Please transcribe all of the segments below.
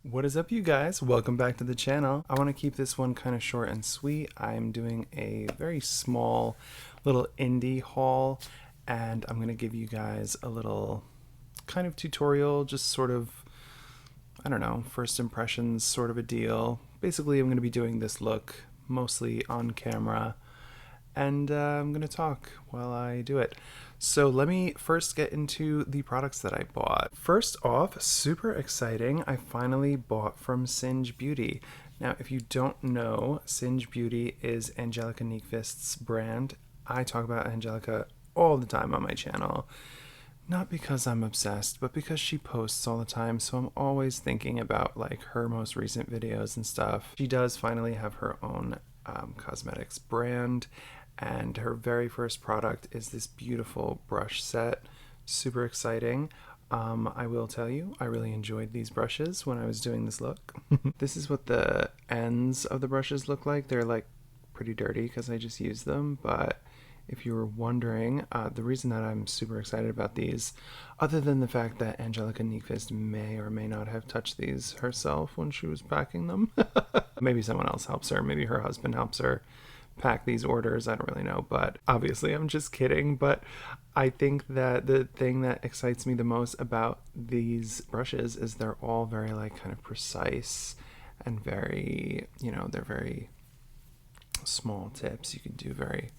What is up, you guys? Welcome back to the channel. I want to keep this one kind of short and sweet. I'm doing a very small little indie haul, and I'm going to give you guys a little kind of tutorial, just sort of, I don't know, first impressions sort of a deal. Basically, I'm going to be doing this look mostly on camera, and I'm going to talk while I do it. So let me first get into the products that I bought. First off, super exciting, I finally bought from Singe Beauty. Now, if you don't know, Singe Beauty is Angelica Nyqvist's brand. I talk about Angelica all the time on my channel. Not because I'm obsessed, but because she posts all the time, so I'm always thinking about like her most recent videos and stuff. She does finally have her own cosmetics brand, and her very first product is this beautiful brush set. Super exciting. I will tell you, I really enjoyed these brushes when I was doing this look. This is what the ends of the brushes look like. They're like pretty dirty because I just used them, but if you were wondering, the reason that I'm super excited about these, other than the fact that Angelica Nyqvist may or may not have touched these herself when she was packing them. Maybe someone else helps her, maybe her husband helps her pack these orders, I don't really know, but obviously I'm just kidding. But I think that the thing that excites me the most about these brushes is they're all very like kind of precise and very, you know, they're very small tips. You can do very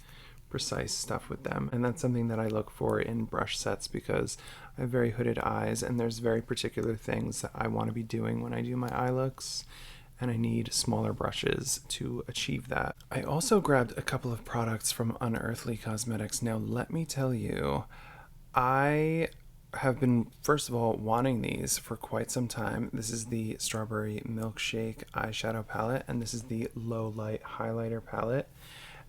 precise stuff with them, and that's something that I look for in brush sets because I have very hooded eyes and there's very particular things that I want to be doing when I do my eye looks, and I need smaller brushes to achieve that. I also grabbed a couple of products from Unearthly Cosmetics. Now let me tell you, I have been, first of all, wanting these for quite some time. This is the Strawberry Milkshake eyeshadow palette, and this is the Low Light highlighter palette.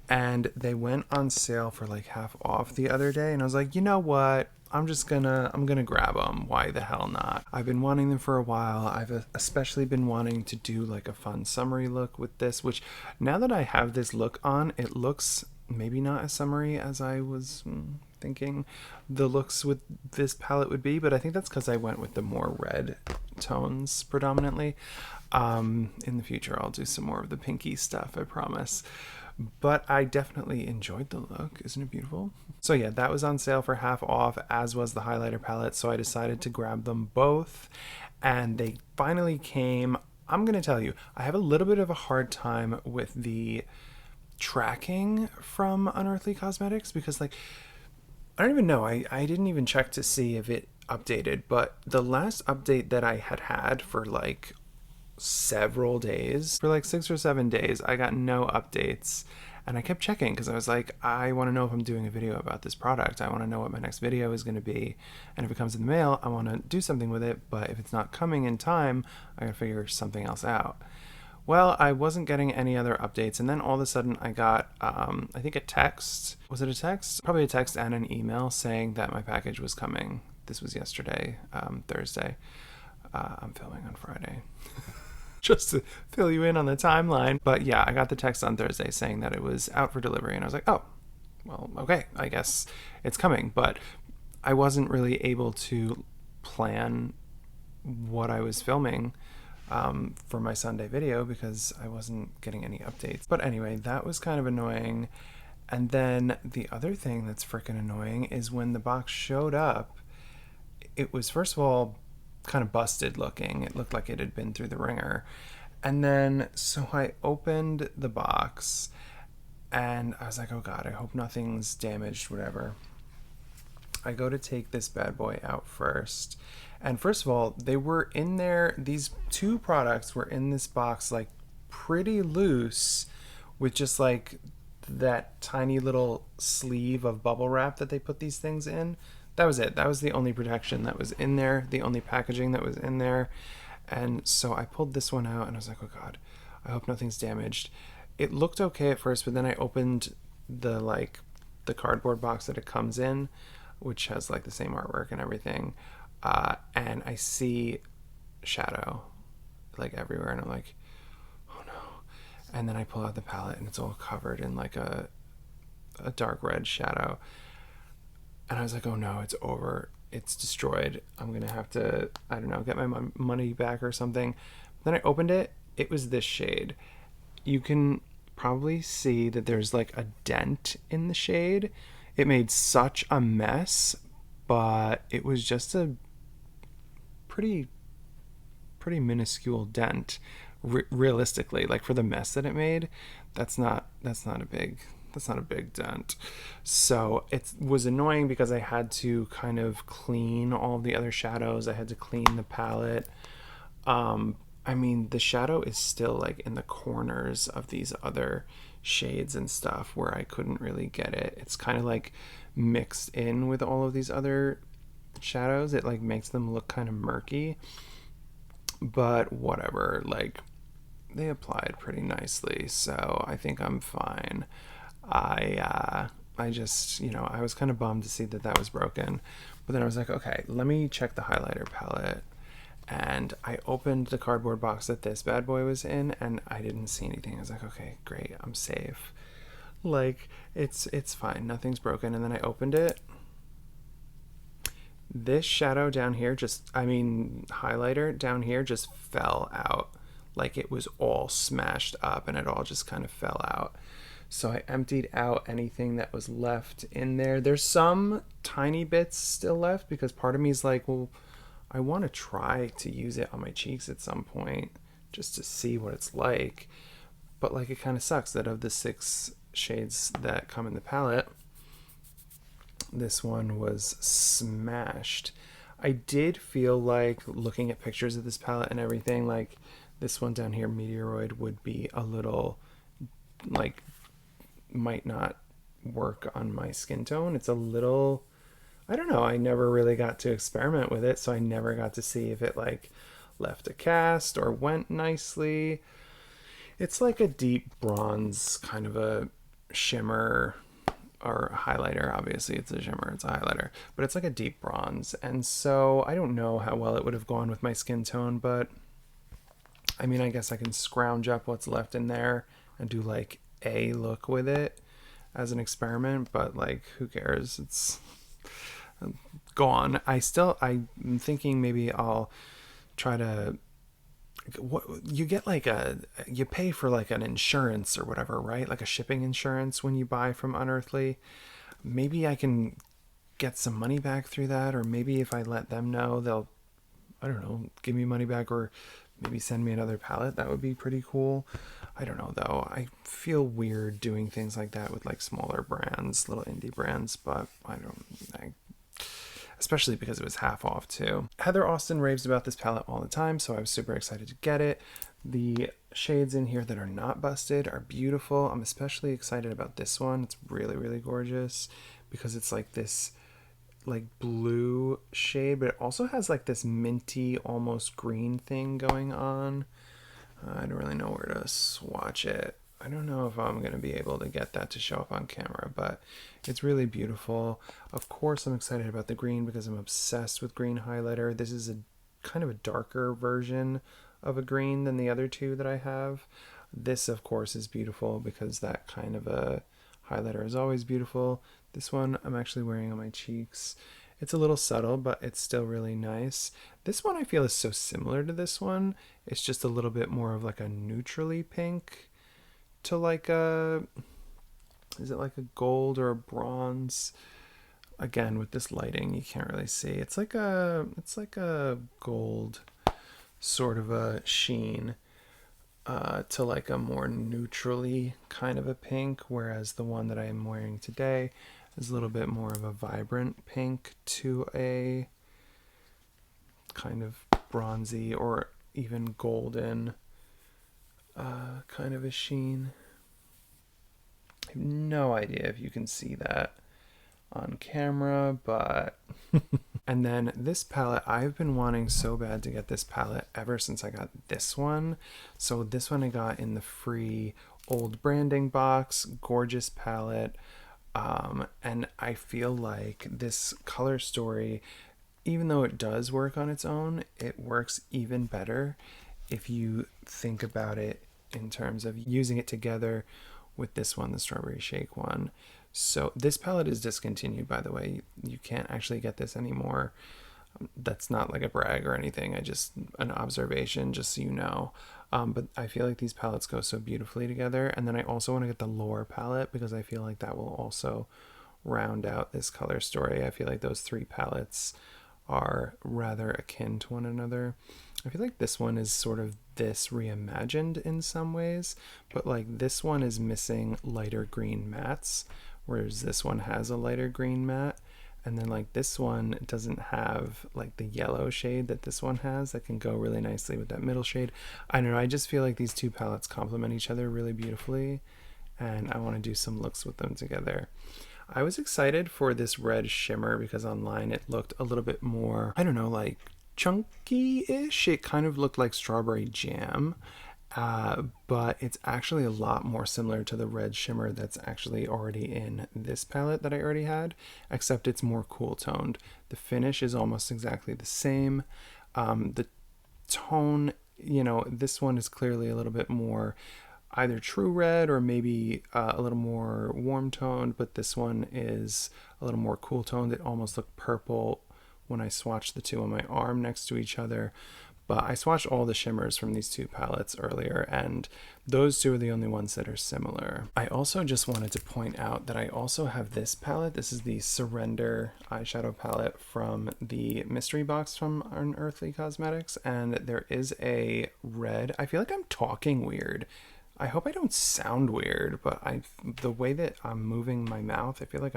And they went on sale for like half off the other day, and I was like, you know what, I'm gonna grab them. Why the hell not? I've been wanting them for a while. I've especially been wanting to do like a fun summery look with this, which now that I have this look on, it looks maybe not as summery as I was thinking the looks with this palette would be, but I think that's because I went with the more red tones predominantly. In the future I'll do some more of the pinky stuff, I promise. But I definitely enjoyed the look. Isn't it beautiful? So yeah, that was on sale for half off, as was the highlighter palette, so I decided to grab them both, and they finally came. I'm gonna tell you, I have a little bit of a hard time with the tracking from Unearthly Cosmetics because like I don't even know, I didn't even check to see if it updated, but the last update that I had for like several days, for like 6 or 7 days, I got no updates, and I kept checking because I was like, I want to know if I'm doing a video about this product. I want to know what my next video is going to be, and if it comes in the mail, I want to do something with it, but if it's not coming in time, I gotta figure something else out. Well, I wasn't getting any other updates, and then all of a sudden I got, I think a text. Was it a text? Probably a text and an email saying that my package was coming. This was yesterday, Thursday. I'm filming on Friday. Just to fill you in on the timeline. But yeah, I got the text on Thursday saying that it was out for delivery, and I was like, oh, well, okay, I guess it's coming. But I wasn't really able to plan what I was filming for my Sunday video because I wasn't getting any updates. But anyway, that was kind of annoying. And then the other thing that's freaking annoying is when the box showed up, it was, first of all, kind of busted looking. It looked like it had been through the ringer. And then so I opened the box and I was like, oh god, I hope nothing's damaged, whatever. I go to take this bad boy out first, and first of all, they were in there, these two products were in this box like pretty loose, with just like that tiny little sleeve of bubble wrap that they put these things in. That was it. That was the only protection that was in there, the only packaging that was in there. And so I pulled this one out and I was like, oh god, I hope nothing's damaged. It looked okay at first, but then I opened the cardboard box that it comes in, which has like the same artwork and everything, and I see shadow like everywhere, and I'm like, oh no. And then I pull out the palette and it's all covered in like a dark red shadow. And I was like, oh no, it's over. it's destroyed. I'm gonna have to, I don't know, get my money back or something. Then I opened it. It was this shade. You can probably see that there's like a dent in the shade. It made such a mess, but it was just a pretty minuscule dent. Realistically, like for the mess that it made, that's not a big dent. So it was annoying because I had to kind of clean all the other shadows. I had to clean the palette. I mean, the shadow is still like in the corners of these other shades and stuff where I couldn't really get it. It's kind of like mixed in with all of these other shadows. It like makes them look kind of murky, but whatever. Like, they applied pretty nicely, so I think I'm fine. I just, I was kind of bummed to see that that was broken, but then I was like, okay, let me check the highlighter palette. And I opened the cardboard box that this bad boy was in, and I didn't see anything. I was like, okay, great, I'm safe. Like, it's fine, nothing's broken. And then I opened it. This shadow down here highlighter down here just fell out. Like it was all smashed up and it all just kind of fell out. So I emptied out anything that was left in there. There's some tiny bits still left because part of me is like, well, I want to try to use it on my cheeks at some point just to see what it's like. But like, it kind of sucks that of the 6 shades that come in the palette, this one was smashed. I did feel like, looking at pictures of this palette and everything, like this one down here, Meteoroid, would be a little, like, might not work on my skin tone. It's a little, I don't know, I never really got to experiment with it, so I never got to see if it like left a cast or went nicely. It's like a deep bronze kind of a shimmer, or a highlighter. Obviously it's a shimmer, it's a highlighter, but it's like a deep bronze, and so I don't know how well it would have gone with my skin tone, but I mean, I guess I can scrounge up what's left in there and do like a look with it as an experiment, but like, who cares? It's gone. I'm thinking maybe I'll try to, what you get, like you pay for like an insurance or whatever, right? Like a shipping insurance when you buy from Unearthly. Maybe I can get some money back through that, or maybe if I let them know, they'll, I don't know, give me money back, or maybe send me another palette. That would be pretty cool. I don't know though. I feel weird doing things like that with like smaller brands, little indie brands, but especially because it was half off too. Heather Austin raves about this palette all the time, so I was super excited to get it. The shades in here that are not busted are beautiful. I'm especially excited about this one. It's really, really gorgeous because it's like this like blue shade, but it also has like this minty, almost green thing going on. I don't really know where to swatch it. I don't know if I'm going to be able to get that to show up on camera, but it's really beautiful. Of course, I'm excited about the green because I'm obsessed with green highlighter. This is a kind of a darker version of a green than the other two that I have. This, of course, is beautiful because that kind of a highlighter is always beautiful. This one I'm actually wearing on my cheeks. It's a little subtle, but it's still really nice. This one I feel is so similar to this one. It's just a little bit more of like a neutrally pink to like a, is it like a gold or a bronze? Again, with this lighting, you can't really see. It's like a gold sort of a sheen to like a more neutrally kind of a pink, whereas the one that I am wearing today is a little bit more of a vibrant pink to a kind of bronzy or even golden kind of a sheen. I have no idea if you can see that on camera, but and then this palette, I've been wanting so bad to get this palette ever since I got this one. So this one I got in the free old branding box. Gorgeous palette. And I feel like this color story, even though it does work on its own, it works even better if you think about it in terms of using it together with this one, the Strawberry Shake one, So this palette is discontinued, by the way. You can't actually get this anymore. That's not like a brag or anything. I just an observation, just so you know. But I feel like these palettes go so beautifully together. And then I also want to get the Lore palette because I feel like that will also round out this color story. I feel like those three palettes are rather akin to one another. I feel like this one is sort of this reimagined in some ways, but like this one is missing lighter green mattes, whereas this one has a lighter green matte. And then like this one doesn't have like the yellow shade that this one has that can go really nicely with that middle shade. I don't know, I just feel like these two palettes complement each other really beautifully, and I want to do some looks with them together. I was excited for this red shimmer because online it looked a little bit more, I don't know, like chunky-ish. It kind of looked like strawberry jam, but it's actually a lot more similar to the red shimmer that's actually already in this palette that I already had, except it's more cool toned. The finish is almost exactly the same. The tone, you know, this one is clearly a little bit more either true red or maybe a little more warm toned, but this one is a little more cool toned. It almost looked purple when I swatched the two on my arm next to each other. But I swatched all the shimmers from these two palettes earlier, and those two are the only ones that are similar. I also just wanted to point out that I also have this palette. This is the Surrender eyeshadow palette from the mystery box from Unearthly Cosmetics, and there is a red. I feel like I'm talking weird. I hope I don't sound weird, but the way that I'm moving my mouth, I feel like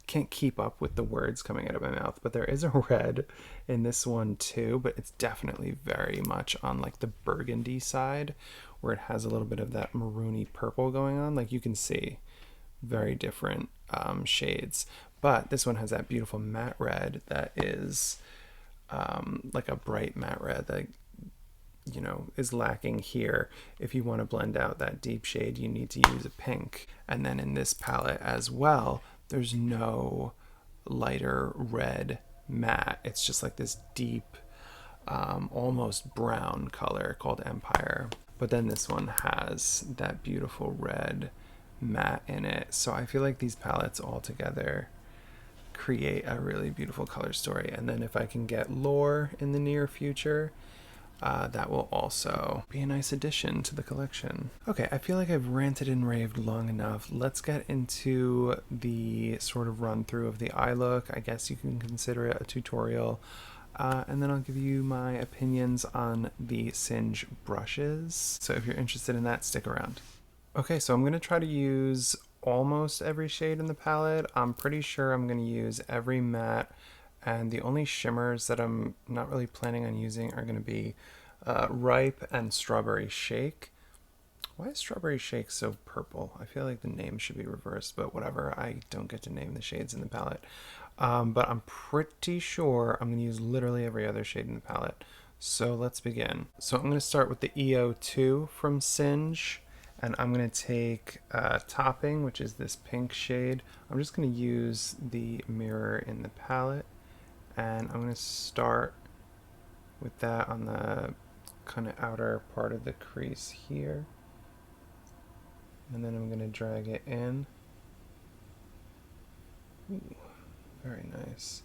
can't keep up with the words coming out of my mouth. But there is a red in this one too, but it's definitely very much on like the burgundy side, where it has a little bit of that maroony purple going on. Like you can see very different shades, but this one has that beautiful matte red that is like a bright matte red that, you know, is lacking here. If you want to blend out that deep shade, you need to use a pink. And then in this palette as well, there's no lighter red matte. It's just like this deep, almost brown color called Empire. But then this one has that beautiful red matte in it. So I feel like these palettes all together create a really beautiful color story. And then if I can get Lore in the near future, that will also be a nice addition to the collection. Okay, I feel like I've ranted and raved long enough. Let's get into the sort of run through of the eye look. I guess you can consider it a tutorial. And then I'll give you my opinions on the Singe brushes. So if you're interested in that, stick around. Okay, so I'm going to try to use almost every shade in the palette. I'm pretty sure I'm going to use every matte, and the only shimmers that I'm not really planning on using are going to be Ripe and Strawberry Shake. Why is Strawberry Shake so purple? I feel like the name should be reversed, but whatever. I don't get to name the shades in the palette. But I'm pretty sure I'm going to use literally every other shade in the palette. So let's begin. So I'm going to start with the EO2 from Singe. And I'm going to take Topping, which is this pink shade. I'm just going to use the mirror in the palette. And I'm going to start with that on the kind of outer part of the crease here. And then I'm going to drag it in. Ooh, very nice.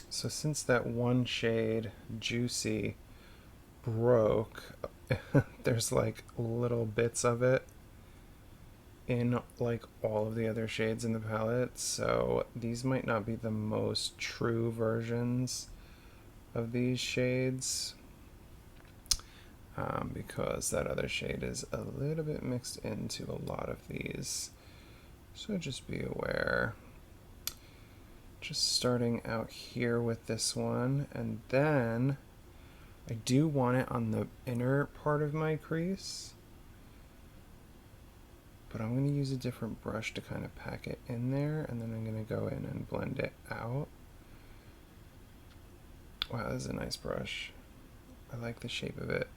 So since that one shade, Juicy, broke, there's like little bits of it in like all of the other shades in the palette, so these might not be the most true versions of these shades, because that other shade is a little bit mixed into a lot of these, so just be aware. Just starting out here with this one, and then I do want it on the inner part of my crease, but I'm going to use a different brush to kind of pack it in there, and then I'm going to go in and blend it out. Wow, this is a nice brush. I like the shape of it.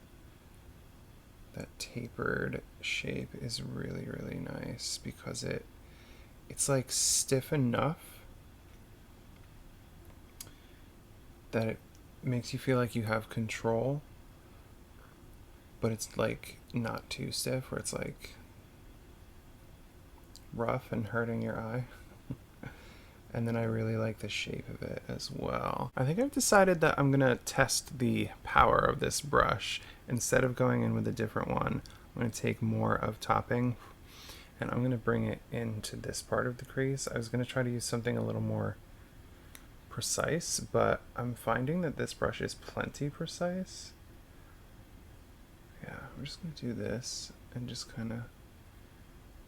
That tapered shape is really, really nice because it's like stiff enough that it makes you feel like you have control, but it's like not too stiff where it's like rough and hurting your eye. And then I really like the shape of it as well. I think I've decided that I'm gonna test the power of this brush. Instead of going in with a different one, I'm gonna take more of topping and I'm gonna bring it into this part of the crease. I was gonna try to use something a little more precise, but I'm finding that this brush is plenty precise. Yeah, I'm just gonna do this and just kind of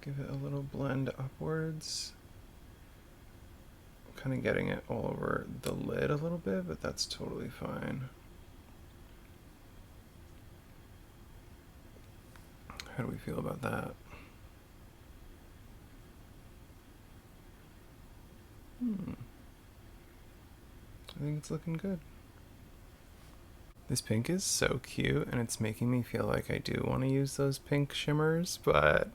give it a little blend upwards. I'm kind of getting it all over the lid a little bit, but that's totally fine. How do we feel about that? I think it's looking good. This pink is so cute and it's making me feel like I do want to use those pink shimmers, but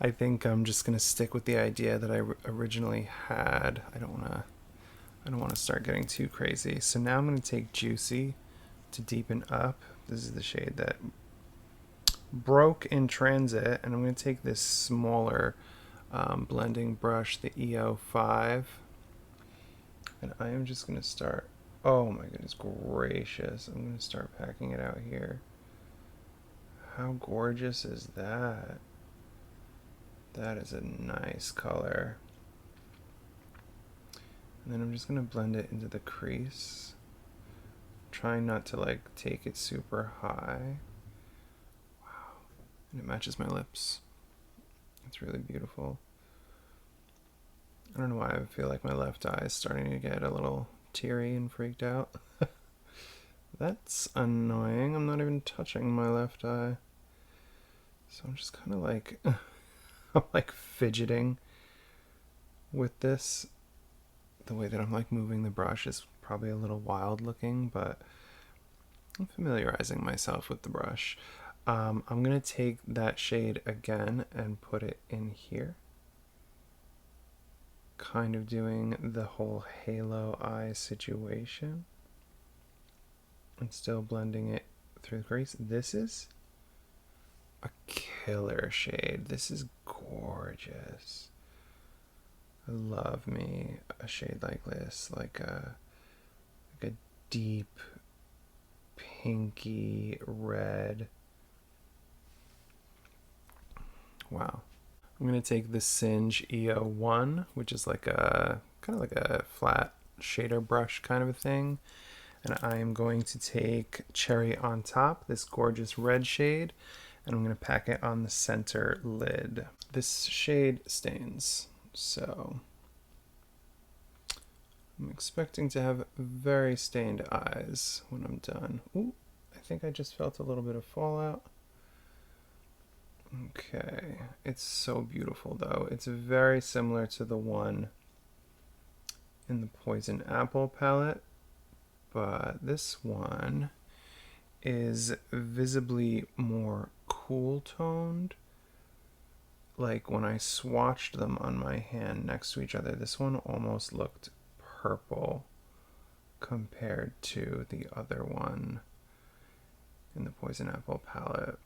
I think I'm just gonna stick with the idea that I originally had. I don't want to start getting too crazy. So now I'm gonna take Juicy to deepen up. This is the shade that broke in transit, and I'm gonna take this smaller blending brush, the EO5, and I am just gonna start. Oh my goodness gracious! I'm gonna start packing it out here. How gorgeous is that? That is a nice color. And then I'm just gonna blend it into the crease. Trying not to like take it super high. Wow. And it matches my lips. It's really beautiful. I don't know why I feel like my left eye is starting to get a little teary and freaked out. That's annoying. I'm not even touching my left eye. So I'm just kind of like, I'm like fidgeting with this. The way that I'm like moving the brush is probably a little wild looking, but I'm familiarizing myself with the brush. I'm going to take that shade again and put it in here. Kind of doing the whole halo eye situation. And still blending it through the crease. This is a killer shade. This is gorgeous. I love me a shade like this, like a deep pinky red. Wow. I'm gonna take the Singe EO1, which is like a kind of like a flat shader brush kind of a thing, and I am going to take Cherry on Top, this gorgeous red shade, and I'm gonna pack it on the center lid. This shade stains, so I'm expecting to have very stained eyes when I'm done. Ooh, I think I just felt a little bit of fallout. Okay, it's so beautiful though. It's very similar to the one in the Poison Apple palette, but this one is visibly more cool toned. Like when I swatched them on my hand next to each other, this one almost looked purple compared to the other one in the Poison Apple palette.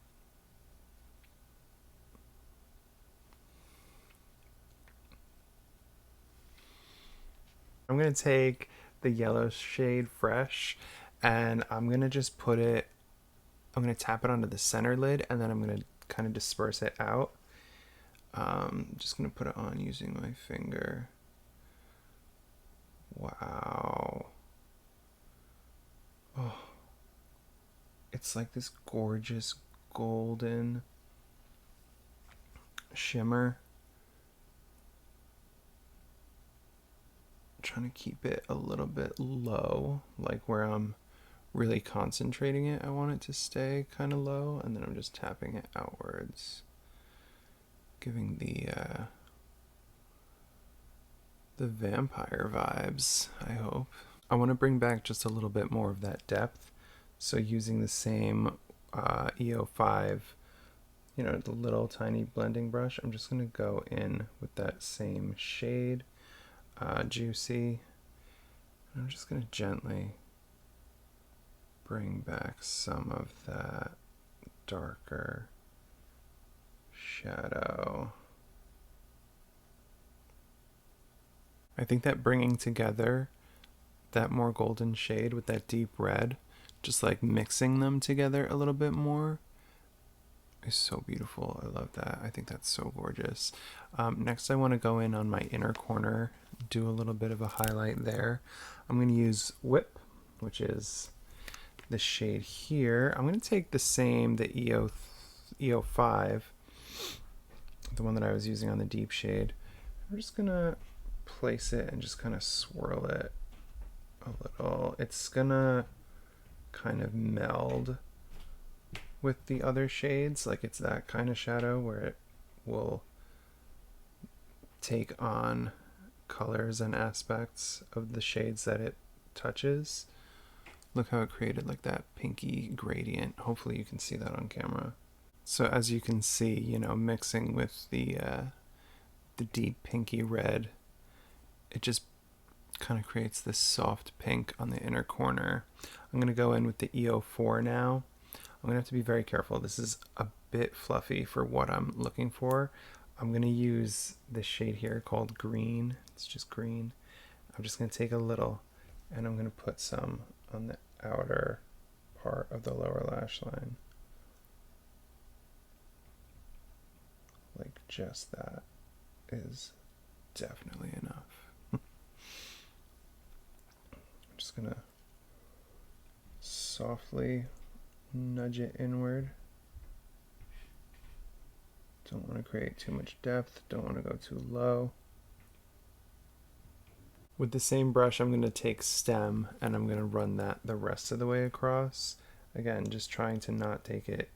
I'm going to take the yellow shade Fresh and I'm going to just put it, I'm going to tap it onto the center lid and then I'm going to kind of disperse it out. Just going to put it on using my finger. Wow. Oh. It's like this gorgeous golden shimmer. Trying to keep it a little bit low, like where I'm really concentrating it. I want it to stay kind of low, and then I'm just tapping it outwards, giving the vampire vibes, I hope. I want to bring back just a little bit more of that depth, so using the same EO5, you know, the little tiny blending brush, I'm just going to go in with that same shade, Juicy. I'm just going to gently bring back some of that darker shadow. I think that bringing together that more golden shade with that deep red, just like mixing them together a little bit more, is so beautiful. I love that. I think that's so gorgeous. Next, I want to go in on my inner corner, do a little bit of a highlight there. I'm going to use Whip, which is the shade here. I'm going to take the same, the EO5, the one that I was using on the deep shade. I'm just going to place it and just kind of swirl it a little. It's going to kind of meld with the other shades, like it's that kind of shadow where it will take on colors and aspects of the shades that it touches. Look how it created like that pinky gradient. Hopefully you can see that on camera. So as you can see, you know, mixing with the deep pinky red, it just kind of creates this soft pink on the inner corner. I'm going to go in with the EO4 now. I'm going to have to be very careful. This is a bit fluffy for what I'm looking for. I'm going to use this shade here called Green. It's just green. I'm just going to take a little and I'm going to put some on the outer part of the lower lash line. Like just that is definitely enough. I'm just going to softly nudge it inward. Don't want to create too much depth, don't want to go too low. With the same brush, I'm going to take Stem and I'm going to run that the rest of the way across. Again, just trying to not take it,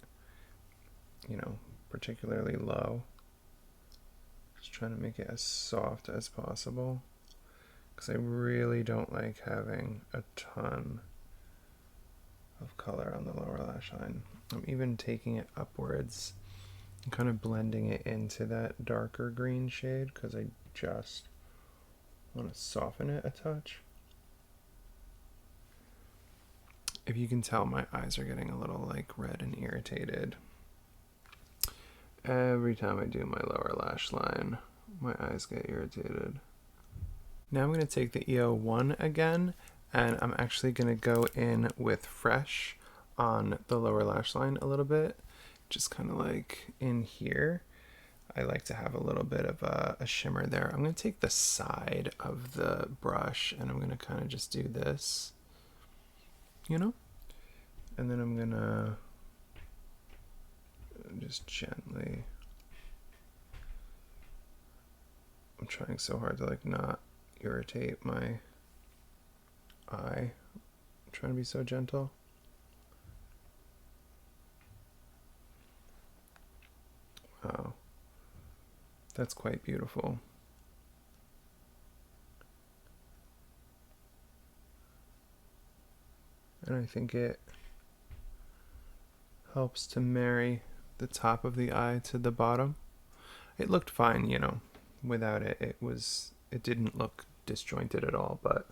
you know, particularly low. Just trying to make it as soft as possible, because I really don't like having a ton of color on the lower lash line. I'm even taking it upwards and kind of blending it into that darker green shade because I just want to soften it a touch. If you can tell, my eyes are getting a little like red and irritated. Every time I do my lower lash line, my eyes get irritated. Now I'm going to take the EO1 again, and I'm actually going to go in with Fresh on the lower lash line a little bit, just kind of like in here. I like to have a little bit of a shimmer there. I'm going to take the side of the brush and I'm going to kind of just do this, you know? And then I'm going to just gently, I'm trying so hard to like not irritate my eye. I'm trying to be so gentle. Wow, that's quite beautiful. And I think it helps to marry the top of the eye to the bottom. It looked fine, you know, without it. It didn't look disjointed at all, but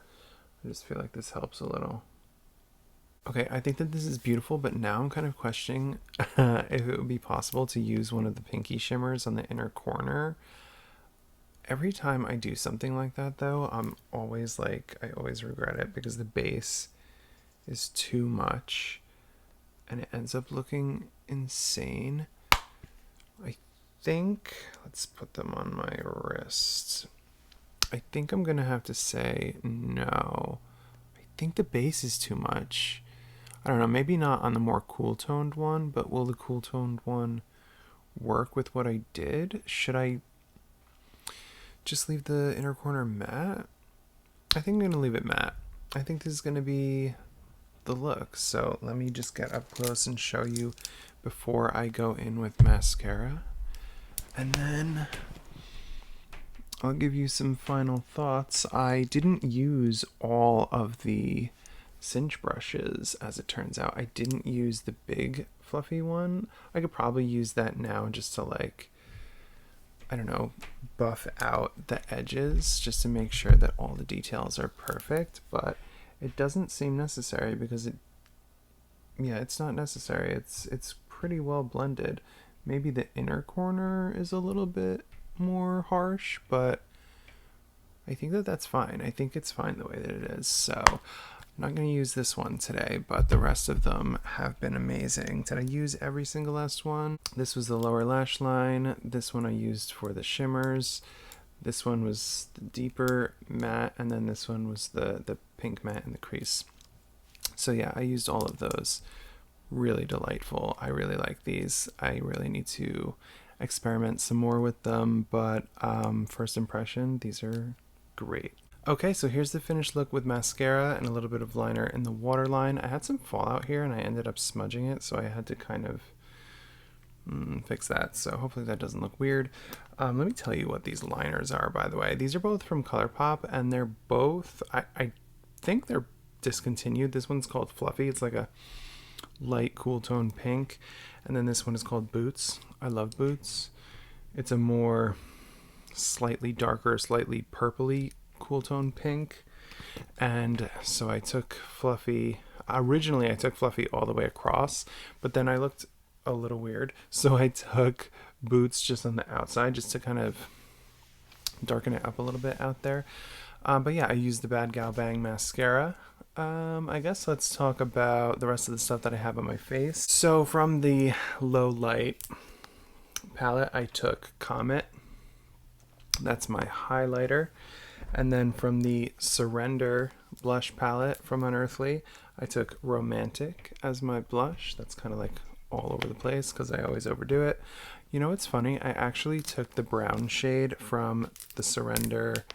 I just feel like this helps a little. Okay, I think that this is beautiful, but now I'm kind of questioning if it would be possible to use one of the pinky shimmers on the inner corner. Every time I do something like that, though, I'm always like, I always regret it because the base is too much and it ends up looking insane. I think, let's put them on my wrist. I think I'm gonna have to say no. I think the base is too much. I don't know, maybe not on the more cool toned one, but will the cool toned one work with what I did? Should I just leave the inner corner matte? I think I'm gonna leave it matte. I think this is gonna be the look. So let me just get up close and show you before I go in with mascara. And then I'll give you some final thoughts. I didn't use all of the Singe brushes, as it turns out. I didn't use the big fluffy one. I could probably use that now just to like, I don't know, buff out the edges just to make sure that all the details are perfect, but it doesn't seem necessary because it's not necessary. It's pretty well blended. Maybe the inner corner is a little bit more harsh, but I think that that's fine. I think it's fine the way that it is. So I'm not going to use this one today, but the rest of them have been amazing. Did I use every single last one? This was the lower lash line. This one I used for the shimmers. This one was the deeper matte, and then this one was the pink matte in the crease. So yeah, I used all of those. Really delightful. I really like these. I really need to experiment some more with them, but first impression, these are great. Okay, so here's the finished look with mascara and a little bit of liner in the waterline. I had some fallout here and I ended up smudging it, so I had to kind of fix that. So hopefully that doesn't look weird. Let me tell you what these liners are, by the way. These are both from ColourPop, and they're both, I think they're discontinued. This one's called Fluffy. It's like a light cool tone pink, and then this one is called Boots. I love Boots. It's a more slightly darker, slightly purpley cool tone pink. And so I took Fluffy, originally I took Fluffy all the way across, but then I looked a little weird, so I took Boots just on the outside just to kind of darken it up a little bit out there. But yeah, I used the Bad Gal Bang mascara. I guess let's talk about the rest of the stuff that I have on my face. So from the low light palette, I took Comet. That's my highlighter. And then from the Surrender blush palette from Unearthly, I took Romantic as my blush. That's kind of like all over the place because I always overdo it. You know what's funny? I actually took the brown shade from the Surrender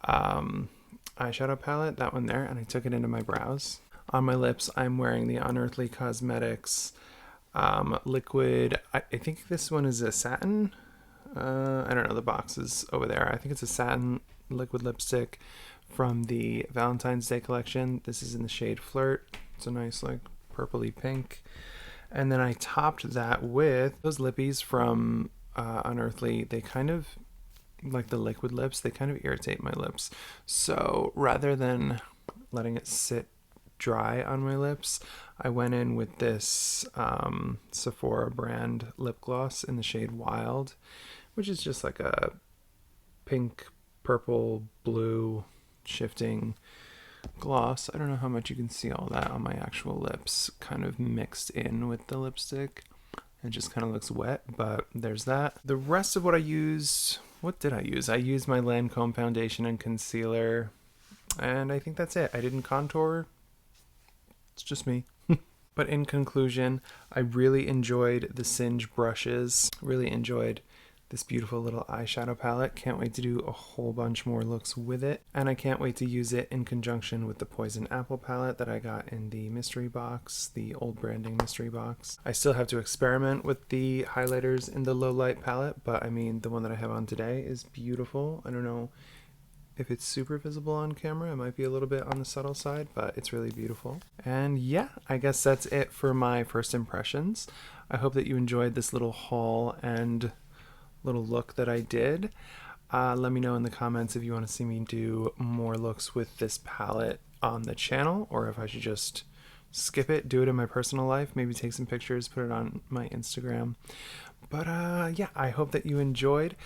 eyeshadow palette, that one there, and I took it into my brows. On my lips, I'm wearing the Unearthly Cosmetics liquid. I think this one is a satin. I don't know, the box is over there. I think it's a satin liquid lipstick from the Valentine's Day collection. This is in the shade Flirt. It's a nice like purpley pink. And then I topped that with those lippies from Unearthly. They kind of, like the liquid lips, they kind of irritate my lips. So rather than letting it sit dry on my lips, I went in with this Sephora brand lip gloss in the shade Wild, which is just like a pink, purple, blue shifting gloss. I don't know how much you can see all that on my actual lips, kind of mixed in with the lipstick. It just kind of looks wet, but there's that. The rest of what I used, what did I use? I used my Lancome foundation and concealer, and I think that's it. I didn't contour. It's just me. But in conclusion, I really enjoyed the Singe brushes. Really enjoyed this beautiful little eyeshadow palette. Can't wait to do a whole bunch more looks with it. And I can't wait to use it in conjunction with the Poison Apple palette that I got in the mystery box, the old branding mystery box. I still have to experiment with the highlighters in the low light palette, but I mean, the one that I have on today is beautiful. I don't know if it's super visible on camera. It might be a little bit on the subtle side, but it's really beautiful. And yeah, I guess that's it for my first impressions. I hope that you enjoyed this little haul and little look that I did. Let me know in the comments if you want to see me do more looks with this palette on the channel, or if I should just skip it, do it in my personal life, maybe take some pictures, put it on my Instagram. But yeah, I hope that you enjoyed.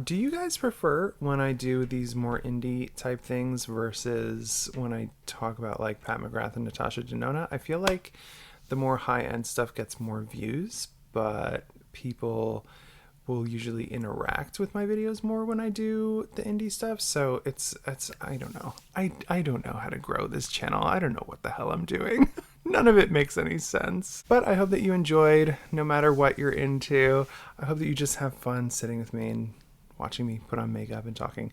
Do you guys prefer when I do these more indie type things versus when I talk about like Pat McGrath and Natasha Denona? I feel like the more high-end stuff gets more views, but people will usually interact with my videos more when I do the indie stuff. So it's I don't know. I don't know how to grow this channel. I don't know what the hell I'm doing. None of it makes any sense. But I hope that you enjoyed, no matter what you're into. I hope that you just have fun sitting with me and watching me put on makeup and talking.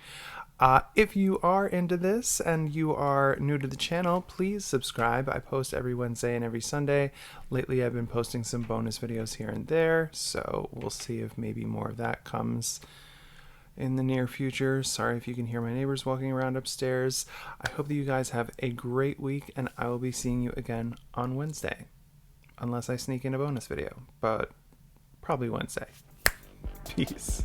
If you are into this and you are new to the channel, please subscribe. I post every Wednesday and every Sunday. Lately, I've been posting some bonus videos here and there, so we'll see if maybe more of that comes in the near future. Sorry if you can hear my neighbors walking around upstairs. I hope that you guys have a great week, and I will be seeing you again on Wednesday. Unless I sneak in a bonus video, but probably Wednesday. Peace.